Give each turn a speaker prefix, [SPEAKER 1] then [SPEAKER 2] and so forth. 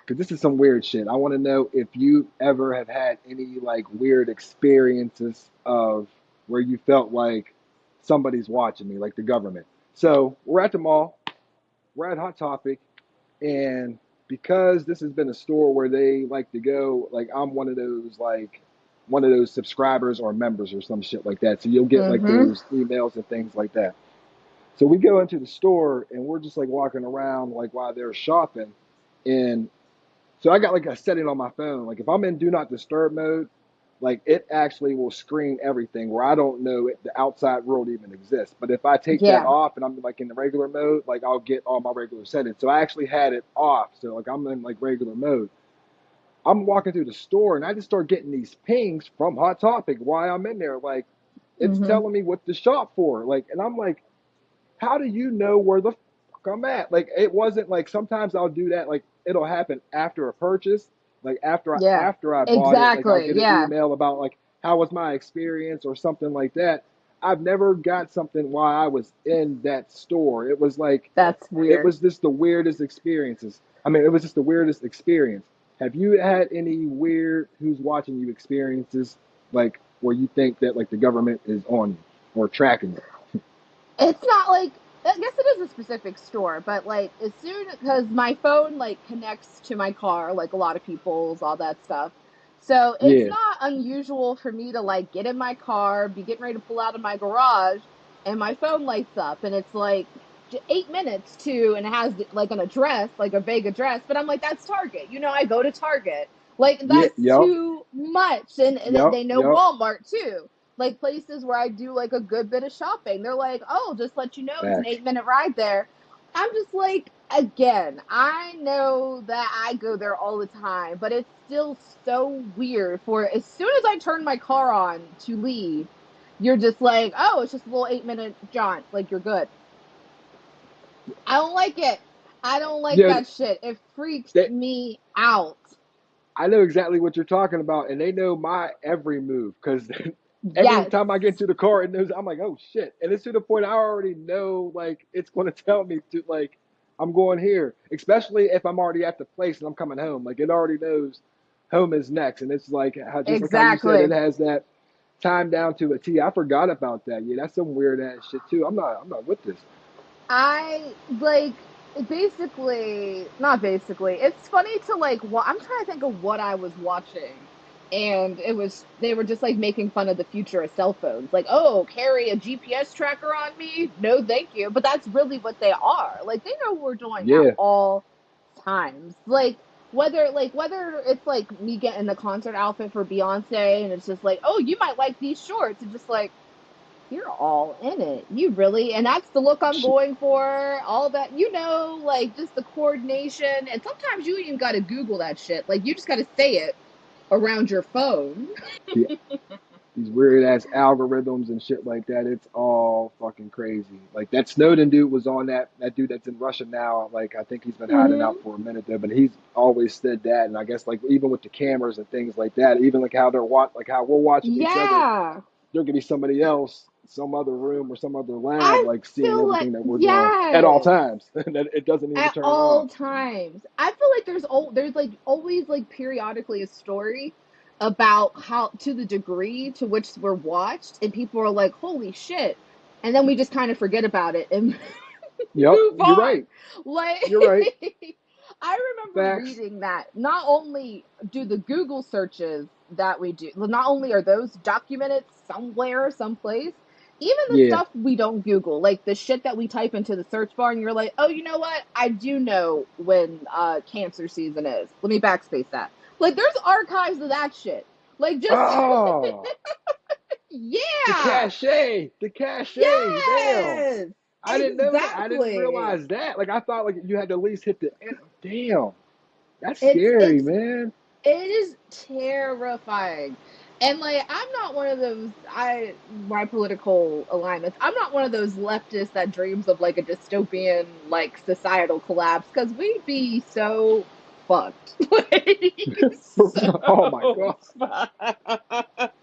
[SPEAKER 1] because this is some weird shit. I want to know if you ever have had any like weird experiences of where you felt like somebody's watching me, like the government. So we're at the mall, we're at Hot Topic, and because this has been a store where they like to go, like I'm one of those subscribers or members or some shit like that. So you'll get like
[SPEAKER 2] Mm-hmm.
[SPEAKER 1] those emails and things like that. So we go into the store and we're just like walking around like while they're shopping. And so I got like a setting on my phone. Like if I'm in do not disturb mode, like it actually will screen everything where I don't know the outside world even exists. But if I take that
[SPEAKER 2] Yeah.
[SPEAKER 1] off and I'm like in the regular mode, like I'll get all my regular settings. So I actually had it off. So like I'm in like regular mode. I'm walking through the store and I just start getting these pings from Hot Topic while I'm in there. Like it's
[SPEAKER 2] Mm-hmm.
[SPEAKER 1] telling me what to shop for. Like, and I'm like, how do you know where the fuck I'm at? Like it wasn't like sometimes I'll do that. Like it'll happen after a purchase. Like
[SPEAKER 2] Yeah.
[SPEAKER 1] after I bought it, like I'll
[SPEAKER 2] Exactly.
[SPEAKER 1] get an
[SPEAKER 2] Yeah.
[SPEAKER 1] email about like how was my experience or something like that. I've never got something while I was in that store. It was like
[SPEAKER 2] That's
[SPEAKER 1] it
[SPEAKER 2] weird.
[SPEAKER 1] was just the weirdest experiences. I mean, it was just the weirdest experience. Have you had any weird who's watching you experiences like where you think that like the government is on you or tracking you?
[SPEAKER 2] It's not like, I guess it is a specific store, but like as soon because my phone like connects to my car, like a lot of people's, all that stuff. So it's
[SPEAKER 1] Yeah.
[SPEAKER 2] not unusual for me to like get in my car, be getting ready to pull out of my garage, and my phone lights up, and it's like 8 minutes to, and it has like an address, like a vague address, but I'm like, that's Target. I go to Target. Like
[SPEAKER 1] Yeah,
[SPEAKER 2] that's
[SPEAKER 1] yep,
[SPEAKER 2] too much, and
[SPEAKER 1] yep,
[SPEAKER 2] they know
[SPEAKER 1] yep.
[SPEAKER 2] Walmart too, like places where I do like a good bit of shopping. They're like, "Oh, just let you know, it's an
[SPEAKER 1] Facts.
[SPEAKER 2] 8 minute ride there." I'm just like, again, I know that I go there all the time, but it's still so weird. For as soon as I turn my car on to leave, you're just like, "Oh, it's just a little 8 minute jaunt. Like you're good." I don't like it. I don't like
[SPEAKER 1] Yeah,
[SPEAKER 2] that shit. It freaks
[SPEAKER 1] they,
[SPEAKER 2] me out.
[SPEAKER 1] I know exactly what you're talking about, and they know my every move because every
[SPEAKER 2] Yes.
[SPEAKER 1] time I get into the car, it knows I'm like, oh shit, and it's to the point I already know like it's going to tell me to like I'm going here, especially if I'm already at the place and I'm coming home. Like it already knows home is next, and it's like how just like how you said it
[SPEAKER 2] Exactly.
[SPEAKER 1] has that time down to a T. I forgot about that. Yeah, that's some weird ass shit too. I'm not with this.
[SPEAKER 2] I like basically not basically. It's funny to like I'm trying to think of what I was watching. And it was they were just like making fun of the future of cell phones. Like, "Oh, carry a GPS tracker on me? No, thank you." But that's really what they are. Like they know what we're doing at
[SPEAKER 1] Yeah.
[SPEAKER 2] all times. Like whether it's like me getting a concert outfit for Beyonce and it's just like, "Oh, you might like these shorts." And just like, you're all in it. You really, and that's the look I'm going for. All that, like just the coordination. And sometimes you even got to Google that shit. Like you just got to say it around your phone.
[SPEAKER 1] The these weird ass algorithms and shit like that. It's all fucking crazy. Like that Snowden dude was on that dude that's in Russia now. Like I think he's been hiding out
[SPEAKER 2] Mm-hmm.
[SPEAKER 1] for a minute there, but he's always said that. And I guess like even with the cameras and things like that, even like how like how we're watching each other,
[SPEAKER 2] Yeah.
[SPEAKER 1] there could be somebody else, some other room or some other lab,
[SPEAKER 2] I
[SPEAKER 1] like seeing
[SPEAKER 2] feel like,
[SPEAKER 1] everything that we're doing at all
[SPEAKER 2] yes.
[SPEAKER 1] times. That it doesn't even
[SPEAKER 2] At
[SPEAKER 1] turn
[SPEAKER 2] all
[SPEAKER 1] off.
[SPEAKER 2] times. I feel like there's like always like periodically a story about how to the degree to which we're watched and people are like, "Holy shit." And then we just kind of forget about it and
[SPEAKER 1] Yep,
[SPEAKER 2] move
[SPEAKER 1] you're
[SPEAKER 2] on.
[SPEAKER 1] right.
[SPEAKER 2] Like
[SPEAKER 1] You're right.
[SPEAKER 2] I remember
[SPEAKER 1] Facts.
[SPEAKER 2] reading that not only do the Google searches that we do, well, not only are those documented somewhere, someplace, even the
[SPEAKER 1] Yeah.
[SPEAKER 2] stuff we don't Google, like the shit that we type into the search bar, and you're like, oh, you know what? I do know when cancer season is. Let me backspace that. Like, there's archives of that shit. Like, just
[SPEAKER 1] Oh.
[SPEAKER 2] yeah,
[SPEAKER 1] The cachet, damn.
[SPEAKER 2] yes,
[SPEAKER 1] I didn't know that. I didn't
[SPEAKER 2] exactly.
[SPEAKER 1] realize that. Like I thought like you had to at least hit the damn. That's
[SPEAKER 2] It's
[SPEAKER 1] scary,
[SPEAKER 2] it's
[SPEAKER 1] man.
[SPEAKER 2] It is terrifying. And like I'm not one of those I my political alignments. I'm not one of those leftists that dreams of like a dystopian like societal collapse cuz we'd be so fucked. Like,
[SPEAKER 1] Oh my
[SPEAKER 2] so
[SPEAKER 1] god.
[SPEAKER 2] fucked.